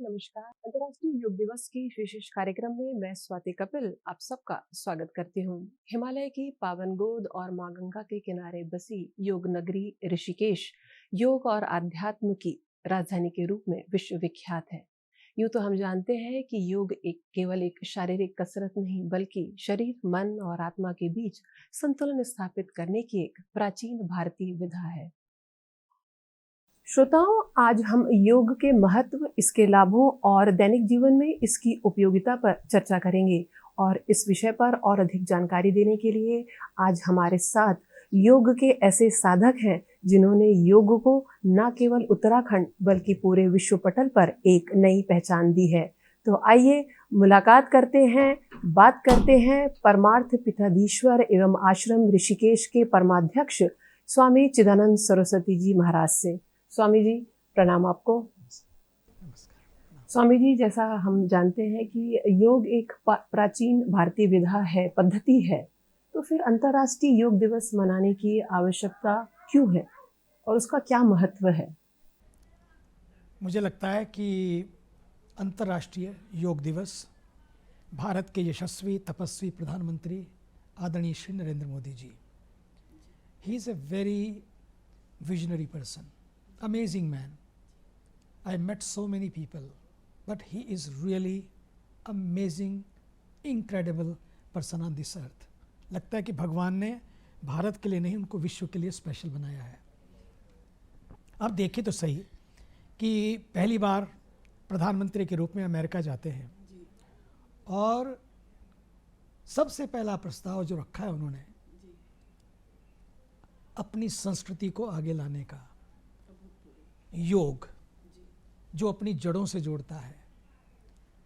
नमस्कार। अंतर्राष्ट्रीय योग दिवस की इस विशेष कार्यक्रम में मैं स्वाति कपिल आप सबका स्वागत करती हूँ। हिमालय की पावन गोद और माँ गंगा के किनारे बसी योग नगरी ऋषिकेश योग और आध्यात्म की राजधानी के रूप में विश्व विख्यात है। यूं तो हम जानते हैं कि योग केवल एक शारीरिक कसरत नहीं बल्कि शरीर, मन और आत्मा के बीच संतुलन स्थापित करने की एक प्राचीन भारतीय विधा है। श्रोताओं, आज हम योग के महत्व, इसके लाभों और दैनिक जीवन में इसकी उपयोगिता पर चर्चा करेंगे। और इस विषय पर और अधिक जानकारी देने के लिए आज हमारे साथ योग के ऐसे साधक हैं जिन्होंने योग को न केवल उत्तराखंड बल्कि पूरे विश्व पटल पर एक नई पहचान दी है। तो आइए मुलाकात करते हैं, बात करते हैं परमार्थ पीठाधीश्वर एवं आश्रम ऋषिकेश के परमाध्यक्ष स्वामी चिदानंद सरस्वती जी महाराज से। स्वामी जी, प्रणाम आपको। स्वामी जी, जैसा हम जानते हैं कि योग एक प्राचीन भारतीय विधा है, पद्धति है, तो फिर अंतर्राष्ट्रीय योग दिवस मनाने की आवश्यकता क्यों है और उसका क्या महत्व है? मुझे लगता है कि अंतर्राष्ट्रीय योग दिवस भारत के यशस्वी तपस्वी प्रधानमंत्री आदरणीय Shri Narendra Modi ji, he is a very visionary person, amazing man. I met so many people, but he is really amazing, incredible person on this earth. लगता है कि भगवान ने भारत के लिए नहीं, उनको विश्व के लिए स्पेशल बनाया है। आप देखें तो सही कि पहली बार प्रधानमंत्री के रूप में अमेरिका जाते हैं और सबसे पहला प्रस्ताव जो रखा है उन्होंने अपनी संस्कृति को आगे लाने का, योग जो अपनी जड़ों से जोड़ता है,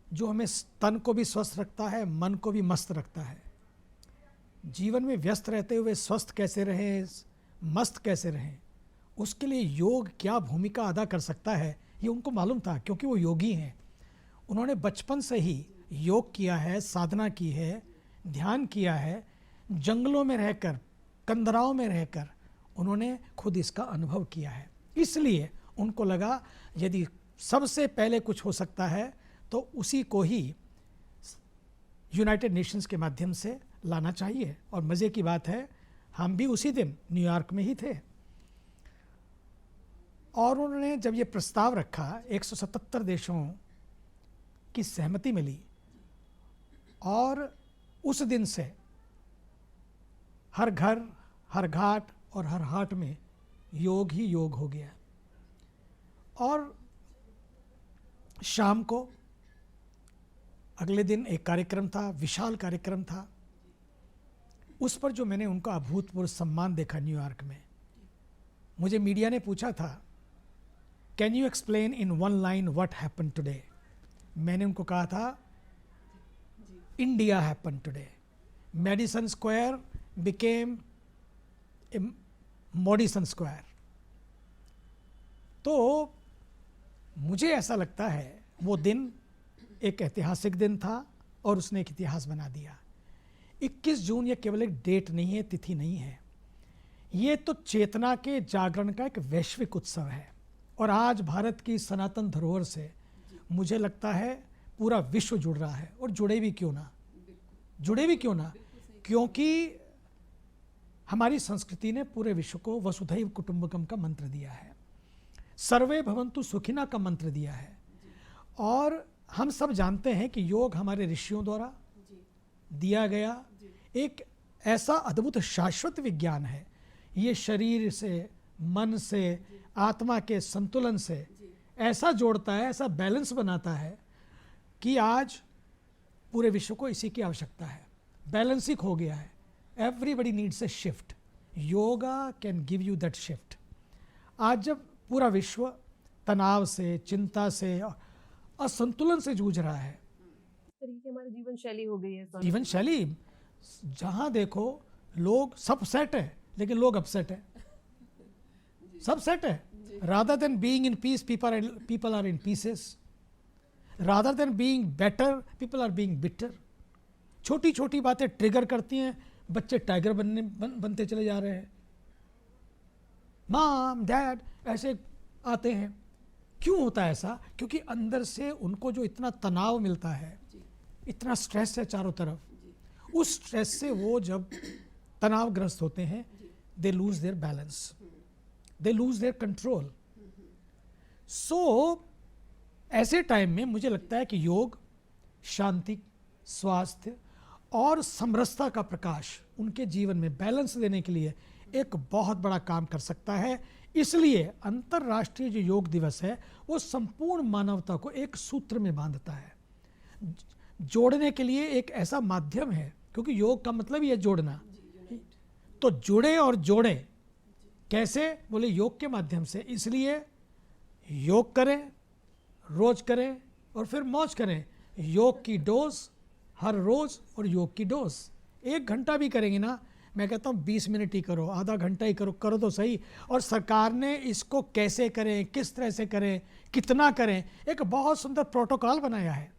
जो हमें तन को भी स्वस्थ रखता है, मन को भी मस्त रखता है। जीवन में व्यस्त रहते हुए स्वस्थ कैसे रहें, मस्त कैसे रहें, उसके लिए योग क्या भूमिका अदा कर सकता है ये उनको मालूम था, क्योंकि वो योगी हैं। उन्होंने बचपन से ही योग किया है, साधना की है, ध्यान किया है, जंगलों में रहकर, कंदराओं में रहकर उन्होंने खुद इसका अनुभव किया है। इसलिए उनको लगा यदि सबसे पहले कुछ हो सकता है तो उसी को ही यूनाइटेड नेशंस के माध्यम से लाना चाहिए। और मज़े की बात है, हम भी उसी दिन न्यूयॉर्क में ही थे और उन्होंने जब ये प्रस्ताव रखा, 177 देशों की सहमति मिली और उस दिन से हर घर, हर घाट और हर हाट में योग ही योग हो गया। और शाम को अगले दिन एक कार्यक्रम था, विशाल कार्यक्रम था। उस पर जो मैंने उनका अभूतपूर्व सम्मान देखा न्यूयॉर्क में, मुझे मीडिया ने पूछा था, can you explain in one line what happened today? मैंने उनको कहा था, India happened today. Madison Square became Modison Square. तो मुझे ऐसा लगता है वो दिन एक ऐतिहासिक दिन था और उसने एक इतिहास बना दिया। 21 जून ये केवल एक डेट नहीं है, तिथि नहीं है, ये तो चेतना के जागरण का एक वैश्विक उत्सव है। और आज भारत की सनातन धरोहर से मुझे लगता है पूरा विश्व जुड़ रहा है। और जुड़े भी क्यों ना, जुड़े भी क्यों ना, क्योंकि हमारी संस्कृति ने पूरे विश्व को वसुधैव कुटुंबकम का मंत्र दिया है, सर्वे भवन्तु सुखिना का मंत्र दिया है। और हम सब जानते हैं कि योग हमारे ऋषियों द्वारा दिया गया एक ऐसा अद्भुत शाश्वत विज्ञान है। ये शरीर से, मन से, आत्मा के संतुलन से ऐसा जोड़ता है, ऐसा बैलेंस बनाता है कि आज पूरे विश्व को इसी की आवश्यकता है। बैलेंस ही खो गया है। Everybody needs a shift. Yoga can give you that shift. आज जब पूरा विश्व तनाव से, चिंता से, असंतुलन से जूझ रहा है, तरीके हमारी जीवन शैली हो गई है। जीवन शैली जहाँ देखो लोग सब सेट है लेकिन लोग अपसेट है, सब सेट है। Rather than being in peace, people are in pieces. Rather than being better, people are being bitter. छोटी छोटी बातें ट्रिगर करती हैं, बच्चे टाइगर बनते चले जा रहे हैं, मॉम डैड ऐसे आते हैं। क्यों होता है ऐसा? क्योंकि अंदर से उनको जो इतना तनाव मिलता है, इतना स्ट्रेस है चारों तरफ, उस स्ट्रेस से वो जब तनावग्रस्त होते हैं, they lose their balance, they lose their control. So ऐसे टाइम में मुझे लगता है कि योग शांति, स्वास्थ्य और समरसता का प्रकाश उनके जीवन में बैलेंस देने के लिए एक बहुत बड़ा काम कर सकता है। इसलिए अंतर्राष्ट्रीय जो योग दिवस है वो संपूर्ण मानवता को एक सूत्र में बांधता है, जोड़ने के लिए एक ऐसा माध्यम है, क्योंकि योग का मतलब ही है जोड़ना। तो जुड़े और जोड़े कैसे? बोले योग के माध्यम से। इसलिए योग करें, रोज करें और फिर मौज करें। योग की डोज हर रोज और योग की डोज 1 घंटा भी करेंगे ना, मैं कहता हूँ 20 मिनट ही करो, आधा घंटा ही करो, करो तो सही। और सरकार ने इसको कैसे करें, किस तरह से करें, कितना करें, एक बहुत सुंदर प्रोटोकॉल बनाया है।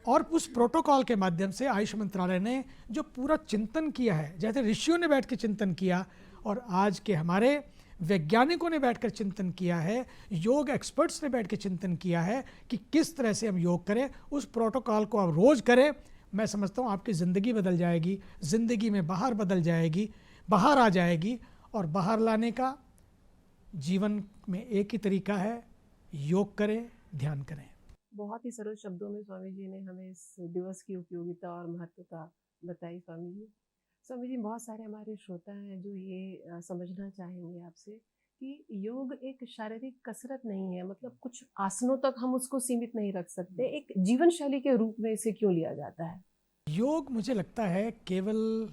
और उस प्रोटोकॉल के माध्यम से आयुष मंत्रालय ने जो पूरा चिंतन किया है, जैसे ऋषियों ने बैठ के चिंतन किया और आज के हमारे वैज्ञानिकों ने बैठकर चिंतन किया है, योग एक्सपर्ट्स ने बैठ के चिंतन किया है कि किस तरह से हम योग करें, उस प्रोटोकॉल को आप रोज करें। मैं समझता हूँ आपकी ज़िंदगी बदल जाएगी, ज़िंदगी में बाहर बदल जाएगी, बाहर आ जाएगी। और बाहर लाने का जीवन में एक ही तरीका है, योग करें, ध्यान करें। बहुत ही सरल शब्दों में स्वामी जी ने हमें इस दिवस की उपयोगिता और महत्वता बताई। स्वामी जी, बहुत सारे हमारे श्रोता हैं जो ये समझना चाहेंगे आपसे कि योग एक शारीरिक कसरत नहीं है, मतलब कुछ आसनों तक हम उसको सीमित नहीं रख सकते, एक जीवन शैली के रूप में इसे क्यों लिया जाता है? योग मुझे लगता है केवल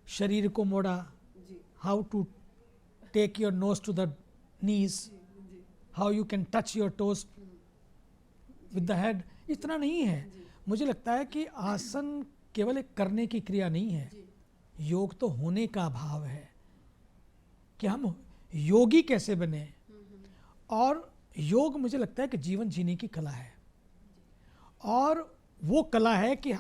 शरीर को मोड़ा, how to take your nose to the knees, how you can touch your toes with the head, इतना नहीं है। मुझे लगता है कि आसन केवल एक करने की क्रिया नहीं है, योग तो होने का भाव है कि हम योगी कैसे बने। और योग मुझे लगता है कि जीवन जीने की कला है, और वो कला है कि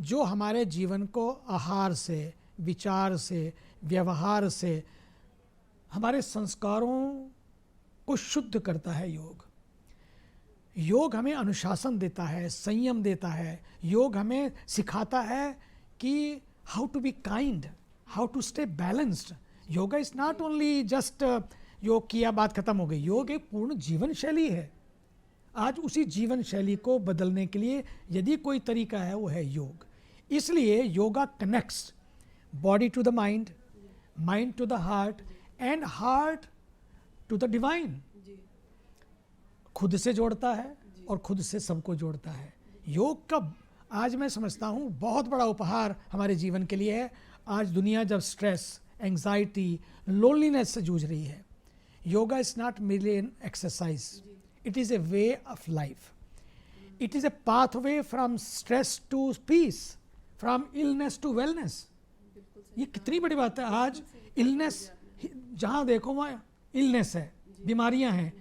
जो हमारे जीवन को आहार से, विचार से, व्यवहार से, हमारे संस्कारों को शुद्ध करता है। योग हमें अनुशासन देता है, संयम देता है। योग हमें सिखाता है कि how to be kind, how to stay balanced. Yoga is not only just yoga किया बात खत्म हो गई, योग एक पूर्ण जीवन शैली है। आज उसी जीवन शैली को बदलने के लिए यदि कोई तरीका है वो है योग। इसलिए yoga connects body to the mind, mind to the heart and heart to the divine. खुद से जोड़ता है और खुद से सबको जोड़ता है। योग का आज मैं समझता हूँ बहुत बड़ा उपहार हमारे जीवन के लिए है। आज दुनिया जब स्ट्रेस, एंग्जाइटी, लोनलीनेस से जूझ रही है, yoga is not merely an exercise, it is a way of life, it is a pathway from stress to peace, from illness to wellness। ये कितनी बड़ी बात है। आज इलनेस जहाँ देखो वहाँ इलनेस है, बीमारियाँ हैं,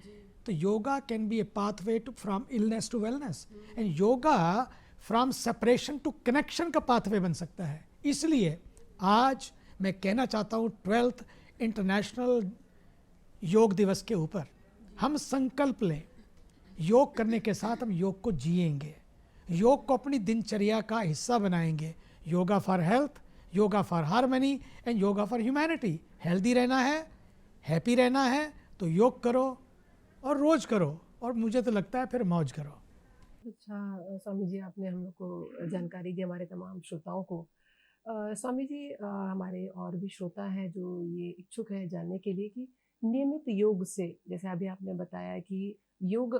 तो yoga can be a pathway to from illness to wellness, and yoga from separation to connection का पाथवे बन सकता है। इसलिए आज मैं कहना चाहता हूँ 12th इंटरनेशनल योग दिवस के ऊपर हम संकल्प लें, योग करने के साथ हम योग को जिएंगे, योग को अपनी दिनचर्या का हिस्सा बनाएंगे। Yoga for health, yoga for harmony and yoga for humanity. Healthy रहना है, हैप्पी रहना है, तो योग करो और रोज करो, और मुझे तो लगता है फिर मौज करो। अच्छा स्वामी जी, आपने हम लोग को जानकारी दी, हमारे तमाम श्रोताओं को। स्वामी जी, हमारे और भी श्रोता हैं जो ये इच्छुक हैं जानने के लिए कि नियमित योग से, जैसे अभी आपने बताया कि योग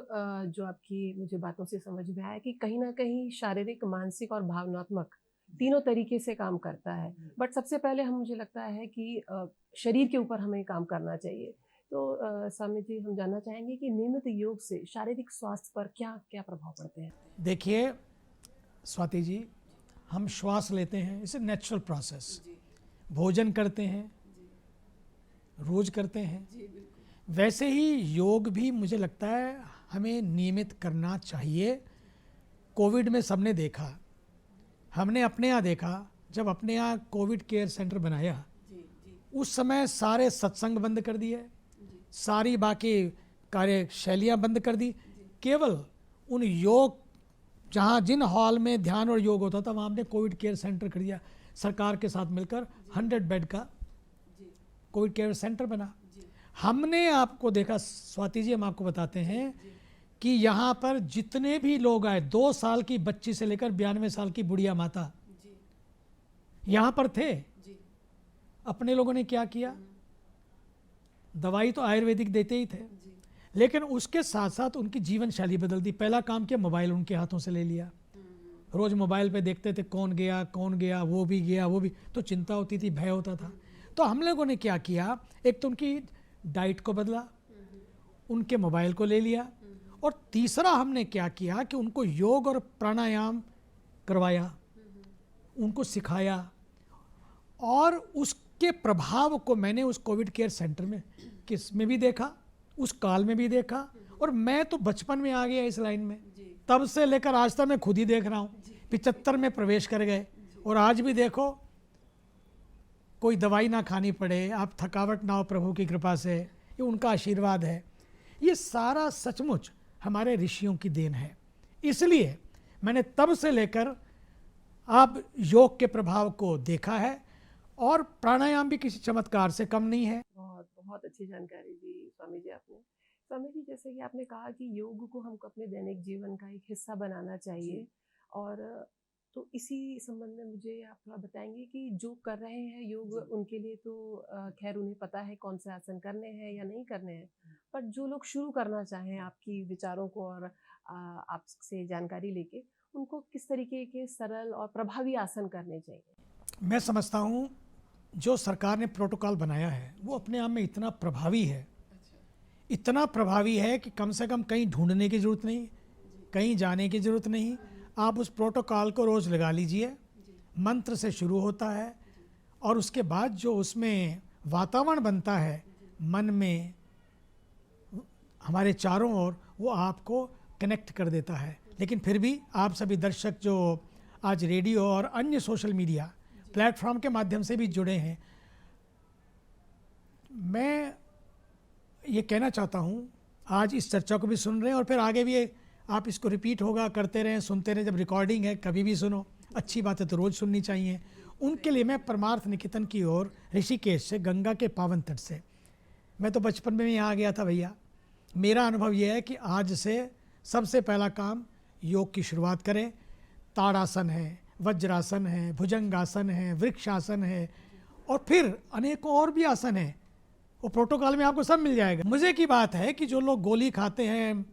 जो आपकी मुझे बातों से समझ में आया कि कहीं ना कहीं शारीरिक, मानसिक और भावनात्मक तीनों तरीके से काम करता है। बट सबसे पहले मुझे लगता है कि शरीर के ऊपर हमें काम करना चाहिए। तो स्वामी जी, हम जानना चाहेंगे कि नियमित योग से शारीरिक स्वास्थ्य पर क्या क्या प्रभाव पड़ते हैं? देखिए स्वाति जी, हम श्वास लेते हैं, इसे नेचुरल प्रोसेस, भोजन करते हैं, रोज करते हैं, वैसे ही योग भी मुझे लगता है हमें नियमित करना चाहिए। कोविड में सबने देखा, हमने अपने यहाँ देखा, जब अपने यहाँ कोविड केयर सेंटर बनाया उस समय सारे सत्संग बंद कर दिए, सारी बाकी कार्यशैलियाँ बंद कर दी। केवल उन योग जहाँ जिन हॉल में ध्यान और योग होता था वहाँ हमने कोविड केयर सेंटर कर दिया। सरकार के साथ मिलकर 100 बेड का कोविड केयर सेंटर बना। हमने आपको देखा स्वाति जी, हम आपको बताते हैं कि यहाँ पर जितने भी लोग आए, 2 साल की बच्ची से लेकर 92 साल की बुढ़िया माता यहाँ पर थे। अपने लोगों ने क्या किया, दवाई तो आयुर्वेदिक देते ही थे, लेकिन उसके साथ साथ उनकी जीवन शैली बदल दी। पहला काम किया, मोबाइल उनके हाथों से ले लिया। रोज मोबाइल पे देखते थे कौन गया, वो भी गया, वो भी, तो चिंता होती थी, भय होता था। तो हम लोगों ने क्या किया, एक तो उनकी डाइट को बदला, उनके मोबाइल को ले लिया, और तीसरा हमने क्या किया कि उनको योग और प्राणायाम करवाया, उनको सिखाया, और उसके प्रभाव को मैंने उस कोविड केयर सेंटर में किस में भी देखा, उस काल में भी देखा। और मैं तो बचपन में आ गया इस लाइन में, तब से लेकर आज तक मैं खुद ही देख रहा हूँ। 75 में प्रवेश कर गए और आज भी देखो, कोई दवाई ना खानी पड़े, आप थकावट ना हो, प्रभु की कृपा से, ये उनका आशीर्वाद है। ये सारा सचमुच हमारे ऋषियों की देन है। इसलिए मैंने तब से लेकर अब योग के प्रभाव को देखा है, और प्राणायाम भी किसी चमत्कार से कम नहीं है। बहुत बहुत अच्छी जानकारी दी स्वामी जी आपने। स्वामी जी, जैसे कि आपने कहा कि योग को हमको अपने दैनिक जीवन का एक हिस्सा बनाना चाहिए, और तो इसी संबंध में मुझे आप थोड़ा बताएंगे कि जो कर रहे हैं योग, उनके लिए तो खैर उन्हें पता है कौन से आसन करने हैं या नहीं करने हैं, पर जो लोग शुरू करना चाहें आपकी विचारों को और आपसे जानकारी लेके, उनको किस तरीके के सरल और प्रभावी आसन करने चाहिए? मैं समझता हूँ जो सरकार ने प्रोटोकॉल बनाया है वो अपने आप में इतना प्रभावी है, इतना प्रभावी है कि कम से कम कहीं ढूंढने की ज़रूरत नहीं, कहीं जाने की ज़रूरत नहीं। आप उस प्रोटोकॉल को रोज़ लगा लीजिए। मंत्र से शुरू होता है, और उसके बाद जो उसमें वातावरण बनता है मन में, हमारे चारों ओर, वो आपको कनेक्ट कर देता है। लेकिन फिर भी आप सभी दर्शक जो आज रेडियो और अन्य सोशल मीडिया प्लेटफॉर्म के माध्यम से भी जुड़े हैं, मैं ये कहना चाहता हूँ, आज इस चर्चा को भी सुन रहे हैं और फिर आगे भी आप इसको रिपीट होगा, करते रहें, सुनते रहें। जब रिकॉर्डिंग है कभी भी सुनो, अच्छी बातें तो रोज़ सुननी चाहिए। उनके लिए मैं परमार्थ निकेतन की ओर, ऋषिकेश से, गंगा के पावन तट से, मैं तो बचपन में यहाँ आ गया था भैया। मेरा अनुभव यह है कि आज से सबसे पहला काम योग की शुरुआत करें। ताड़ासन है, वज्रासन है, भुजंगासन है, वृक्षासन है, और फिर अनेकों और भी आसन हैं, वो प्रोटोकॉल में आपको सब मिल जाएगा। मज़े की बात है कि जो लोग गोली खाते हैं,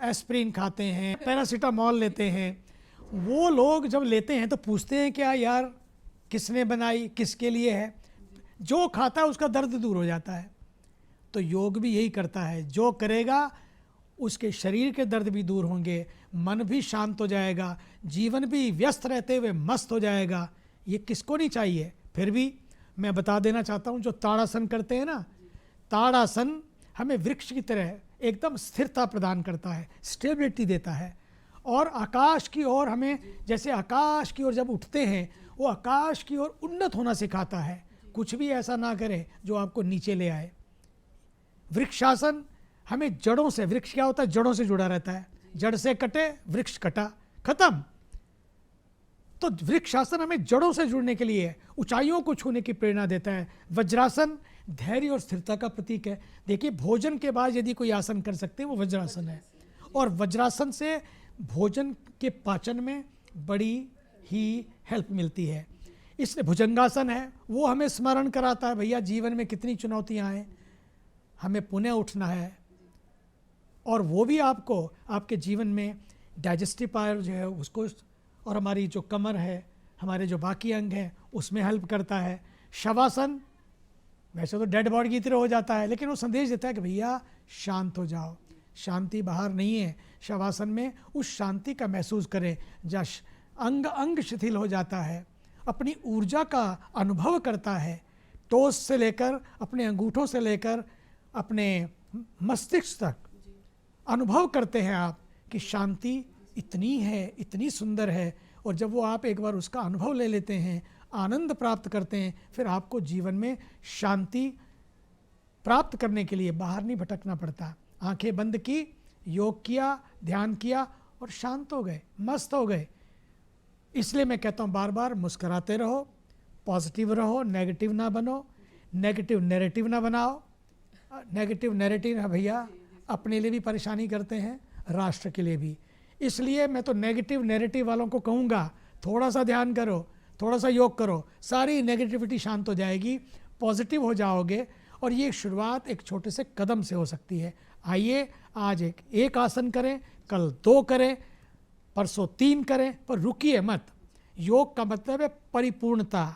एस्प्रिन खाते हैं, पैरासीटामॉल लेते हैं, वो लोग जब लेते हैं तो पूछते हैं क्या यार किसने बनाई, किसके लिए है। जो खाता है उसका दर्द दूर हो जाता है। तो योग भी यही करता है, जो करेगा उसके शरीर के दर्द भी दूर होंगे, मन भी शांत हो जाएगा, जीवन भी व्यस्त रहते हुए मस्त हो जाएगा। ये किसको नहीं चाहिए। फिर भी मैं बता देना चाहता हूँ, जो ताड़ासन करते हैं ना, ताड़ासन हमें वृक्ष की तरह एकदम स्थिरता प्रदान करता है, स्टेबिलिटी देता है, और आकाश की ओर हमें, जैसे आकाश की ओर जब उठते हैं, वो आकाश की ओर उन्नत होना सिखाता है। कुछ भी ऐसा ना करे जो आपको नीचे ले आए। वृक्षासन हमें जड़ों से, वृक्ष क्या होता है, जड़ों से जुड़ा रहता है, जड़ से कटे वृक्ष कटा, खत्म। तो वृक्षासन हमें जड़ों से जुड़ने के लिए, ऊंचाइयों को छूने की प्रेरणा देता है। वज्रासन धैर्य और स्थिरता का प्रतीक है। देखिए, भोजन के बाद यदि कोई आसन कर सकते हैं वो वज्रासन है, और वज्रासन से भोजन के पाचन में बड़ी ही हेल्प मिलती है। इसलिए भुजंगासन है, वो हमें स्मरण कराता है भैया जीवन में कितनी चुनौतियां हैं, हमें पुनः उठना है। और वो भी आपको आपके जीवन में डाइजेस्टिव पावर जो है उसको, और हमारी जो कमर है, हमारे जो बाकी अंग हैं, उसमें हेल्प करता है। शवासन वैसे तो डेड बॉडी की तरह हो जाता है, लेकिन वो संदेश देता है कि भैया शांत हो जाओ, शांति बाहर नहीं है। शवासन में उस शांति का महसूस करें जहाँ अंग अंग शिथिल हो जाता है, अपनी ऊर्जा का अनुभव करता है। टोस से लेकर, अपने अंगूठों से लेकर अपने मस्तिष्क तक अनुभव करते हैं आप कि शांति इतनी है, इतनी सुंदर है। और जब वो आप एक बार उसका अनुभव ले लेते हैं, आनंद प्राप्त करते हैं, फिर आपको जीवन में शांति प्राप्त करने के लिए बाहर नहीं भटकना पड़ता। आंखें बंद की, योग किया, ध्यान किया और शांत हो गए, मस्त हो गए। इसलिए मैं कहता हूँ बार बार मुस्कुराते रहो, पॉजिटिव रहो, नेगेटिव ना बनो, नेगेटिव नैरेटिव ना बनाओ। नेगेटिव नैरेटिव है भैया, अपने लिए भी परेशानी करते हैं, राष्ट्र के लिए भी। इसलिए मैं तो नेगेटिव नैरेटिव वालों को कहूँगा, थोड़ा सा ध्यान करो, थोड़ा सा योग करो, सारी नेगेटिविटी शांत हो जाएगी, पॉजिटिव हो जाओगे। और ये शुरुआत एक छोटे से कदम से हो सकती है। आइए आज एक आसन करें, कल 2 करें, परसों 3 करें, पर रुकिए मत। योग का मतलब है परिपूर्णता,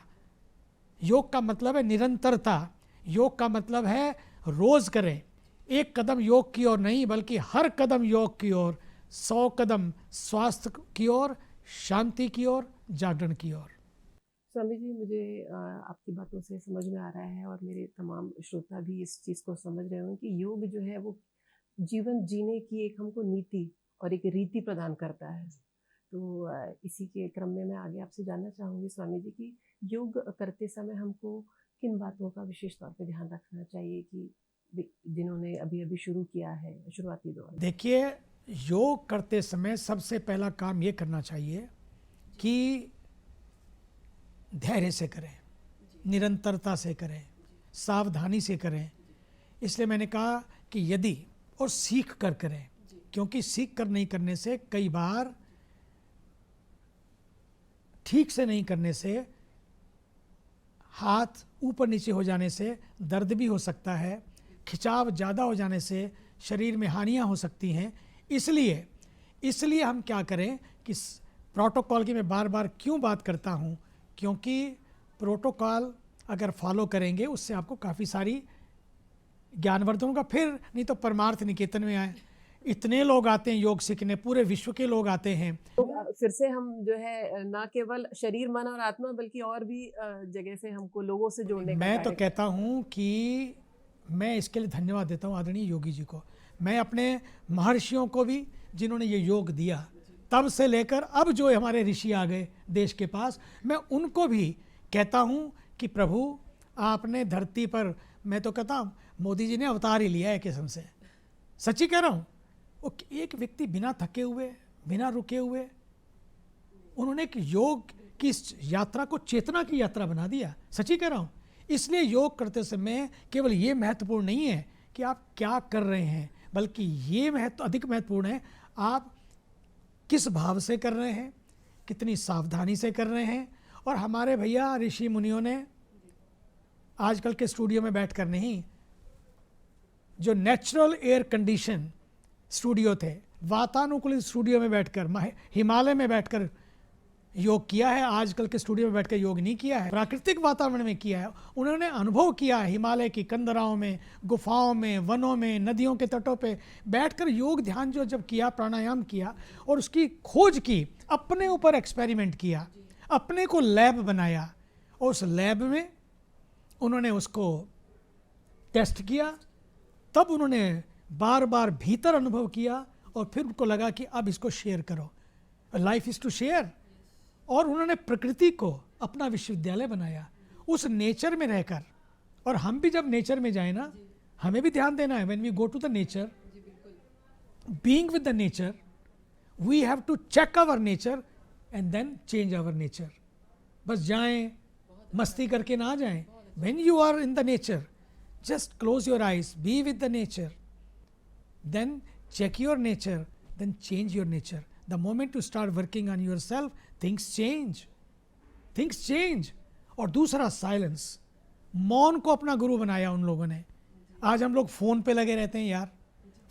योग का मतलब है निरंतरता, योग का मतलब है रोज करें। एक कदम योग की ओर नहीं, बल्कि हर कदम योग की ओर, 100 कदम स्वास्थ्य की ओर, शांति की ओर, जागरण की ओर। स्वामी जी, मुझे आपकी बातों से समझ में आ रहा है और मेरे तमाम श्रोता भी इस चीज़ को समझ रहे होंगे कि योग जो है वो जीवन जीने की एक हमको नीति और एक रीति प्रदान करता है। तो इसी के क्रम में मैं आगे आपसे जानना चाहूँगी स्वामी जी कि योग करते समय हमको किन बातों का विशेष तौर पे ध्यान रखना चाहिए कि जिन्होंने अभी अभी शुरू किया है शुरुआती दौर में? देखिए, योग करते समय सबसे पहला काम ये करना चाहिए कि धैर्य से करें, निरंतरता से करें, सावधानी से करें। इसलिए मैंने कहा कि यदि और सीख कर करें, क्योंकि सीख कर नहीं करने से कई बार ठीक से नहीं करने से, हाथ ऊपर नीचे हो जाने से दर्द भी हो सकता है, खिंचाव ज़्यादा हो जाने से शरीर में हानियां हो सकती हैं। इसलिए हम क्या करें कि प्रोटोकॉल की मैं बार बार क्यों बात करता हूं, क्योंकि प्रोटोकॉल अगर फॉलो करेंगे उससे आपको काफ़ी सारी ज्ञानवर्धन होगा। फिर नहीं तो परमार्थ निकेतन में आए, इतने लोग आते हैं योग सीखने, पूरे विश्व के लोग आते हैं। तो फिर से हम जो है ना केवल शरीर, मन और आत्मा, बल्कि और भी जगह से हमको लोगों से जोड़ने का मैं तो कार्य कहता हूँ कि मैं इसके लिए धन्यवाद देता हूँ आदरणीय योगी जी को। मैं अपने महर्षियों को भी, जिन्होंने ये योग दिया, तब से लेकर अब जो हमारे ऋषि आ गए देश के पास, मैं उनको भी कहता हूँ कि प्रभु आपने धरती पर, मैं तो कहता हूँ मोदी जी ने अवतार ही लिया है किस्म से, सच्ची कह रहा हूँ। वो एक व्यक्ति बिना थके हुए, बिना रुके हुए, उन्होंने एक योग की इस यात्रा को चेतना की यात्रा बना दिया, सच्ची कह रहा हूँ। इसलिए योग करते समय केवल ये महत्वपूर्ण नहीं है कि आप क्या कर रहे हैं, बल्कि ये अधिक महत्वपूर्ण है आप किस भाव से कर रहे हैं, कितनी सावधानी से कर रहे हैं। और हमारे भैया ऋषि मुनियों ने आजकल के स्टूडियो में बैठकर नहीं, जो नेचुरल एयर कंडीशन स्टूडियो थे, वातानुकूलित स्टूडियो में बैठकर, हिमालय में बैठकर योग किया है। आजकल के स्टूडियो में बैठकर योग नहीं किया है, प्राकृतिक वातावरण में किया है। उन्होंने अनुभव किया है, हिमालय की कंदराओं में, गुफाओं में, वनों में, नदियों के तटों पे बैठकर योग ध्यान जो जब किया, प्राणायाम किया और उसकी खोज की, अपने ऊपर एक्सपेरिमेंट किया, अपने को लैब बनाया और उस लैब में उन्होंने उसको टेस्ट किया। तब उन्होंने बार बार भीतर अनुभव किया और फिर उनको लगा कि अब इसको शेयर करो, लाइफ इज टू शेयर। और उन्होंने प्रकृति को अपना विश्वविद्यालय बनाया, उस नेचर में रहकर। और हम भी जब नेचर में जाए ना, हमें भी ध्यान देना है, when we go to the nature, being with the nature, we have to check our nature and then change our nature. बस जाएं मस्ती करके ना जाएं। When you are in the nature, just close your eyes, be with the nature, then check your nature, then change your nature. The moment you start working on yourself, things change, things change. और दूसरा silence, मौन को अपना गुरु बनाया उन लोगों ने। आज हम लोग फ़ोन पे लगे रहते हैं यार,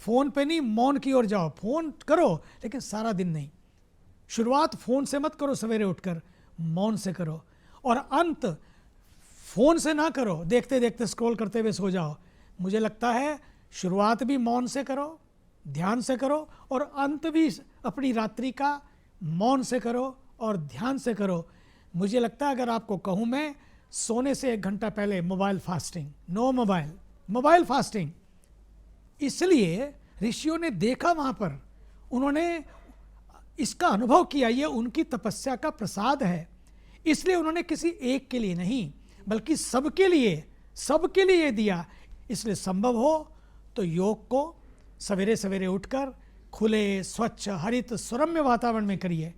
फ़ोन पे नहीं, मौन की ओर जाओ। फ़ोन करो लेकिन सारा दिन नहीं, शुरुआत फ़ोन से मत करो, सवेरे उठकर मौन से करो, और अंत फ़ोन से ना करो, देखते देखते स्क्रॉल करते हुए सो जाओ। मुझे लगता है शुरुआत भी मौन से करो, ध्यान से करो, और अंत भी अपनी रात्रि का मौन से करो और ध्यान से करो। मुझे लगता है अगर आपको कहूँ मैं, सोने से 1 घंटा पहले mobile fasting, no mobile, mobile fasting. इसलिए ऋषियों ने देखा वहाँ पर, उन्होंने इसका अनुभव किया, ये उनकी तपस्या का प्रसाद है। इसलिए उन्होंने किसी एक के लिए नहीं, बल्कि सबके लिए दिया। इसलिए संभव हो तो योग को सवेरे सवेरे उठकर खुले स्वच्छ हरित सुरम्य वातावरण में करिए।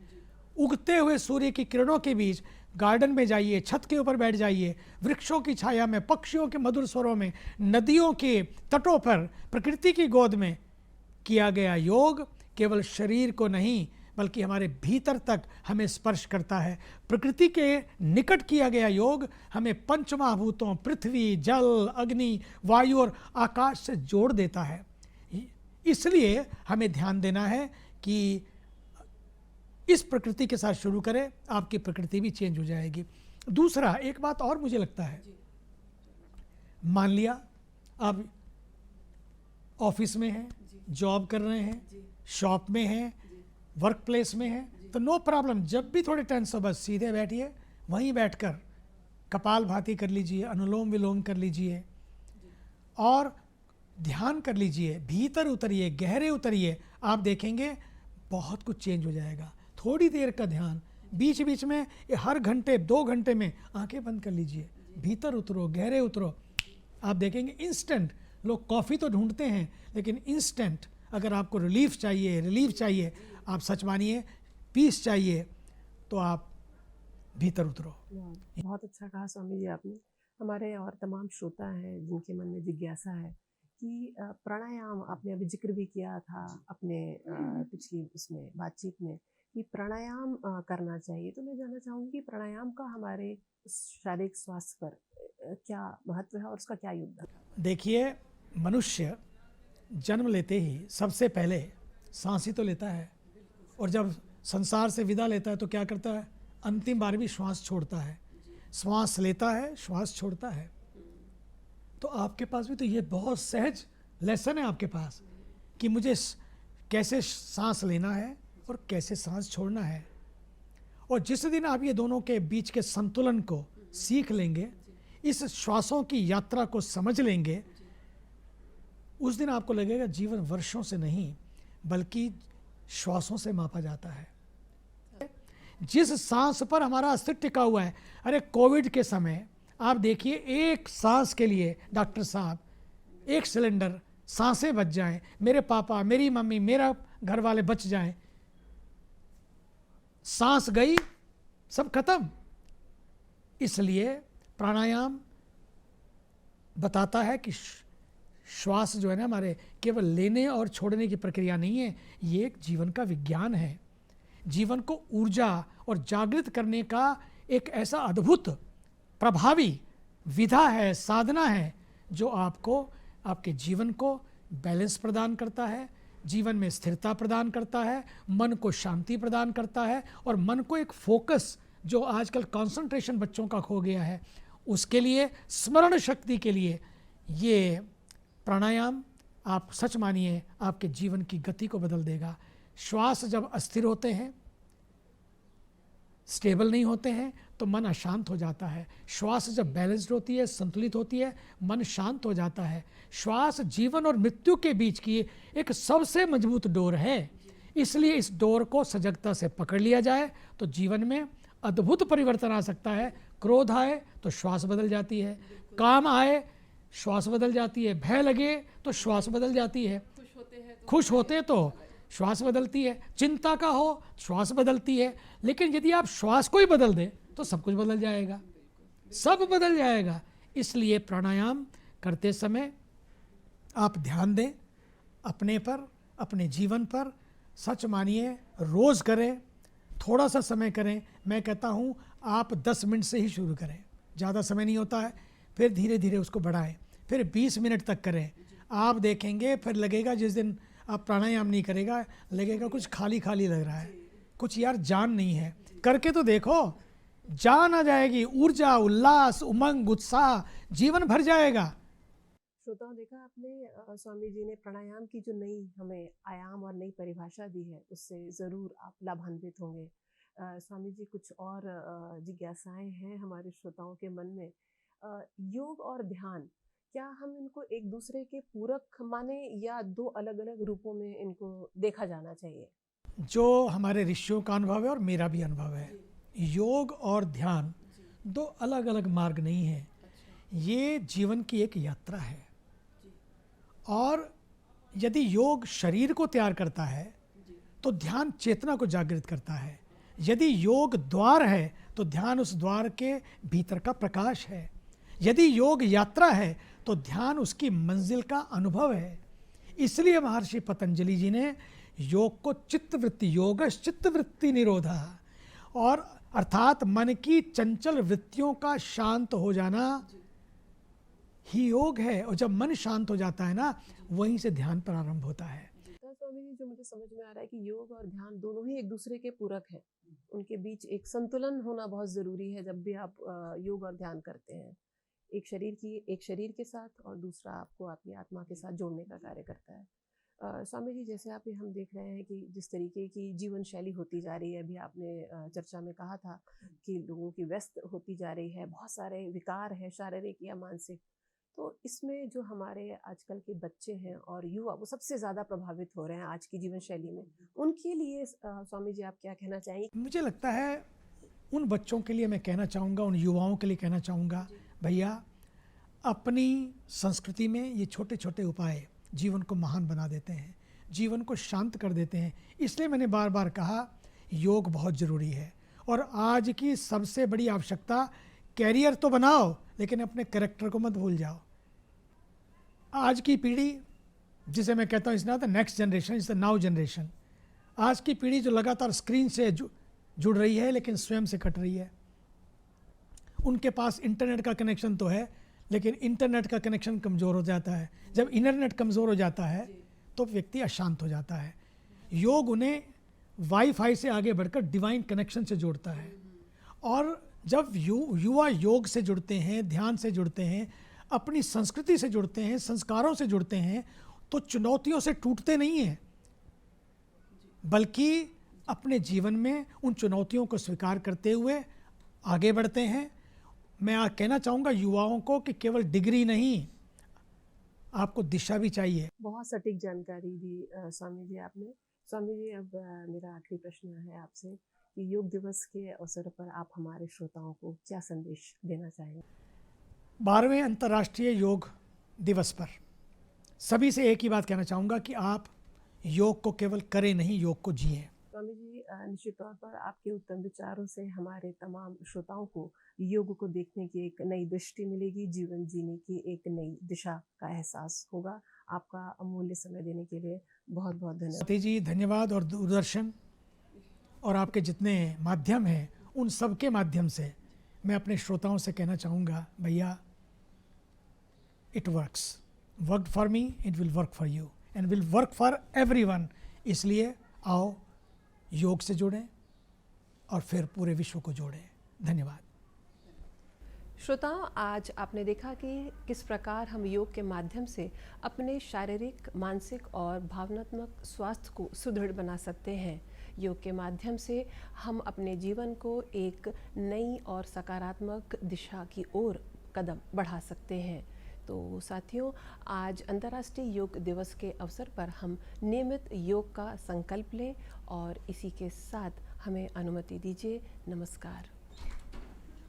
उगते हुए सूर्य की किरणों के बीच गार्डन में जाइए, छत के ऊपर बैठ जाइए, वृक्षों की छाया में, पक्षियों के मधुर स्वरों में, नदियों के तटों पर, प्रकृति की गोद में किया गया योग केवल शरीर को नहीं बल्कि हमारे भीतर तक हमें स्पर्श करता है। प्रकृति के निकट किया गया योग हमें पंचमहाभूतों पृथ्वी, जल, अग्नि, वायु और आकाश से जोड़ देता है। इसलिए हमें ध्यान देना है कि इस प्रकृति के साथ शुरू करें, आपकी प्रकृति भी चेंज हो जाएगी। दूसरा एक बात और मुझे लगता है, मान लिया आप ऑफिस में हैं, जॉब कर रहे हैं, शॉप में हैं, वर्क प्लेस में हैं, तो नो प्रॉब्लम, जब भी थोड़े टेंस हो बस सीधे बैठिए, वहीं बैठकर कपाल भाती कर लीजिए, अनुलोम विलोम कर लीजिए और ध्यान कर लीजिए, भीतर उतरिए, गहरे उतरिए। आप देखेंगे बहुत कुछ चेंज हो जाएगा। थोड़ी देर का ध्यान, बीच बीच में हर घंटे 2 घंटे में आंखें बंद कर लीजिए, भीतर उतरो, गहरे उतरो। आप देखेंगे इंस्टेंट, लोग कॉफ़ी तो ढूंढते हैं लेकिन इंस्टेंट अगर आपको रिलीफ चाहिए, आप सच मानिए पीस चाहिए तो आप भीतर उतरो। बहुत अच्छा कहा स्वामी जी आपने। हमारे और तमाम श्रोता हैं जिनके मन में जिज्ञासा है कि प्राणायाम, आपने अभी जिक्र भी किया था अपने पिछली उसमें बातचीत में कि प्राणायाम करना चाहिए, तो मैं जानना चाहूँगी कि प्राणायाम का हमारे शारीरिक स्वास्थ्य पर क्या महत्व है और उसका क्या योगदान है? देखिए, मनुष्य जन्म लेते ही सबसे पहले सांस ही तो लेता है और जब संसार से विदा लेता है तो क्या करता है? अंतिम बार भी श्वास छोड़ता है। श्वास लेता है, श्वास छोड़ता है। तो आपके पास भी तो ये बहुत सहज लेसन है आपके पास कि मुझे कैसे सांस लेना है और कैसे सांस छोड़ना है। और जिस दिन आप ये दोनों के बीच के संतुलन को सीख लेंगे, इस श्वासों की यात्रा को समझ लेंगे, उस दिन आपको लगेगा जीवन वर्षों से नहीं बल्कि श्वासों से मापा जाता है। जिस सांस पर हमारा अस्तित्व टिका हुआ है, अरे कोविड के समय आप देखिए, एक सांस के लिए डॉक्टर साहब 1 सिलेंडर, सांसें बच जाएं, मेरे पापा, मेरी मम्मी, मेरा घर वाले बच जाएं, सांस गई सब खत्म। इसलिए प्राणायाम बताता है कि श्वास जो है ना हमारे, केवल लेने और छोड़ने की प्रक्रिया नहीं है, ये एक जीवन का विज्ञान है। जीवन को ऊर्जा और जागृत करने का एक ऐसा अद्भुत प्रभावी विधा है, साधना है, जो आपको आपके जीवन को बैलेंस प्रदान करता है, जीवन में स्थिरता प्रदान करता है, मन को शांति प्रदान करता है और मन को एक फोकस, जो आजकल कंसंट्रेशन बच्चों का खो गया है, उसके लिए, स्मरण शक्ति के लिए ये प्राणायाम आप सच मानिए आपके जीवन की गति को बदल देगा। श्वास जब अस्थिर होते हैं, स्टेबल नहीं होते हैं, तो मन अशांत हो जाता है। श्वास जब बैलेंस्ड होती है, संतुलित होती है, मन शांत हो जाता है। श्वास जीवन और मृत्यु के बीच की एक सबसे मजबूत डोर है। इसलिए इस डोर को सजगता से पकड़ लिया जाए तो जीवन में अद्भुत परिवर्तन आ सकता है। क्रोध आए तो श्वास बदल जाती है, काम आए श्वास बदल जाती है, भय लगे तो श्वास बदल जाती है, खुश होते तो श्वास बदलती है, चिंता का हो श्वास बदलती है। लेकिन यदि आप श्वास को ही बदल दें तो सब कुछ बदल जाएगा, सब बदल जाएगा। इसलिए प्राणायाम करते समय आप ध्यान दें अपने पर, अपने जीवन पर। सच मानिए रोज़ करें, थोड़ा सा समय करें। मैं कहता हूँ आप 10 मिनट से ही शुरू करें, ज़्यादा समय नहीं होता है, फिर धीरे धीरे उसको बढ़ाएं, फिर 20 मिनट तक करें। आप देखेंगे फिर लगेगा, जिस दिन आप प्राणायाम नहीं करेगा लगेगा कुछ खाली खाली लग रहा है, कुछ यार जान नहीं है। करके तो देखो, जान आ जाएगी, ऊर्जा, उल्लास, उमंग, उत्साह जीवन भर जाएगा। श्रोताओं, देखा आपने स्वामी जी ने प्राणायाम की जो नई हमें आयाम और नई परिभाषा दी है, उससे ज़रूर आप लाभान्वित होंगे। स्वामी जी, कुछ और जिज्ञासाएं हैं हमारे श्रोताओं के मन में। योग और ध्यान, क्या हम इनको एक दूसरे के पूरक माने या 2 अलग अलग रूपों में इनको देखा जाना चाहिए? जो हमारे ऋषियों का अनुभव है और मेरा भी अनुभव है, योग और ध्यान 2 अलग अलग मार्ग नहीं है। ये जीवन की एक यात्रा है। और यदि योग शरीर को तैयार करता है तो ध्यान चेतना को जागृत करता है। यदि योग द्वार है तो ध्यान उस द्वार के भीतर का प्रकाश है। यदि योग यात्रा है तो ध्यान उसकी मंजिल का अनुभव है। इसलिए महर्षि पतंजलि जी ने योग को चित्तवृत्ति, योगश चित्तवृत्ति निरोधा, और अर्थात मन की चंचल वृत्तियों का शांत हो जाना ही योग है। और जब मन शांत हो जाता है ना, वहीं से ध्यान प्रारंभ होता है। स्वामी जी, जो मुझे समझ में आ रहा है कि योग और ध्यान दोनों ही एक दूसरे के पूरक हैं, उनके बीच एक संतुलन होना बहुत जरूरी है जब भी आप योग और ध्यान करते हैं। एक शरीर के साथ और दूसरा आपको अपनी आत्मा के साथ जोड़ने का कार्य करता है। स्वामी जी, जैसे आप हम देख रहे हैं कि जिस तरीके की जीवन शैली होती जा रही है, अभी आपने चर्चा में कहा था कि लोगों की व्यस्त होती जा रही है, बहुत सारे विकार है शारीरिक या मानसिक, तो इसमें जो हमारे आजकल के बच्चे हैं और युवा, वो सबसे ज़्यादा प्रभावित हो रहे हैं आज की जीवन शैली में। उनके लिए स्वामी जी आप क्या कहना चाहेंगे? मुझे लगता है उन बच्चों के लिए मैं कहना चाहूँगा, उन युवाओं के लिए कहना चाहूँगा, भैया अपनी संस्कृति में ये छोटे छोटे उपाय जीवन को महान बना देते हैं, जीवन को शांत कर देते हैं। इसलिए मैंने बार बार कहा योग बहुत ज़रूरी है। और आज की सबसे बड़ी आवश्यकता, कैरियर तो बनाओ लेकिन अपने कैरेक्टर को मत भूल जाओ। आज की पीढ़ी, जिसे मैं कहता हूँ is not the next generation, is the now generation. आज की पीढ़ी जो लगातार स्क्रीन से जुड़ रही है लेकिन स्वयं से कट रही है। उनके पास इंटरनेट का कनेक्शन तो है लेकिन इंटरनेट का कनेक्शन कमज़ोर हो जाता है। जब इंटरनेट कमज़ोर हो जाता है तो व्यक्ति अशांत हो जाता है। योग उन्हें वाईफाई से आगे बढ़कर डिवाइन कनेक्शन से जोड़ता है। और जब युवा योग से जुड़ते हैं, ध्यान से जुड़ते हैं, अपनी संस्कृति से जुड़ते हैं, संस्कारों से जुड़ते हैं, तो चुनौतियों से टूटते नहीं हैं, बल्कि अपने जीवन में उन चुनौतियों को स्वीकार करते हुए आगे बढ़ते हैं। मैं कहना चाहूँगा युवाओं को कि केवल डिग्री नहीं, आपको दिशा भी चाहिए। बहुत सटीक जानकारी दी स्वामी जी आपने। स्वामी जी, अब मेरा आखिरी प्रश्न है आपसे कि योग दिवस के अवसर पर आप हमारे श्रोताओं को क्या संदेश देना चाहेंगे? 12वें अंतर्राष्ट्रीय योग दिवस पर सभी से एक ही बात कहना चाहूँगा कि आप योग को केवल करें नहीं, योग को जिएं। स्वामी जी, निश्चित तौर पर आपके उत्तम विचारों से हमारे तमाम श्रोताओं को योग को देखने की एक नई दृष्टि मिलेगी, जीवन जीने की एक नई दिशा का एहसास होगा। आपका अमूल्य समय देने के लिए बहुत बहुत धन्यवाद। सती जी धन्यवाद। और दूरदर्शन और आपके जितने माध्यम हैं, उन सब के माध्यम से मैं अपने श्रोताओं से कहना चाहूँगा, भैया it worked for me, it will work for you and will work for everyone. इसलिए आओ योग से जुड़ें और फिर पूरे विश्व को जोड़ें। धन्यवाद। श्रोताओं, आज आपने देखा कि किस प्रकार हम योग के माध्यम से अपने शारीरिक, मानसिक और भावनात्मक स्वास्थ्य को सुदृढ़ बना सकते हैं। योग के माध्यम से हम अपने जीवन को एक नई और सकारात्मक दिशा की ओर कदम बढ़ा सकते हैं। तो साथियों, आज अंतर्राष्ट्रीय योग दिवस के अवसर पर हम नियमित योग का संकल्प लें और इसी के साथ हमें अनुमति दीजिए। नमस्कार।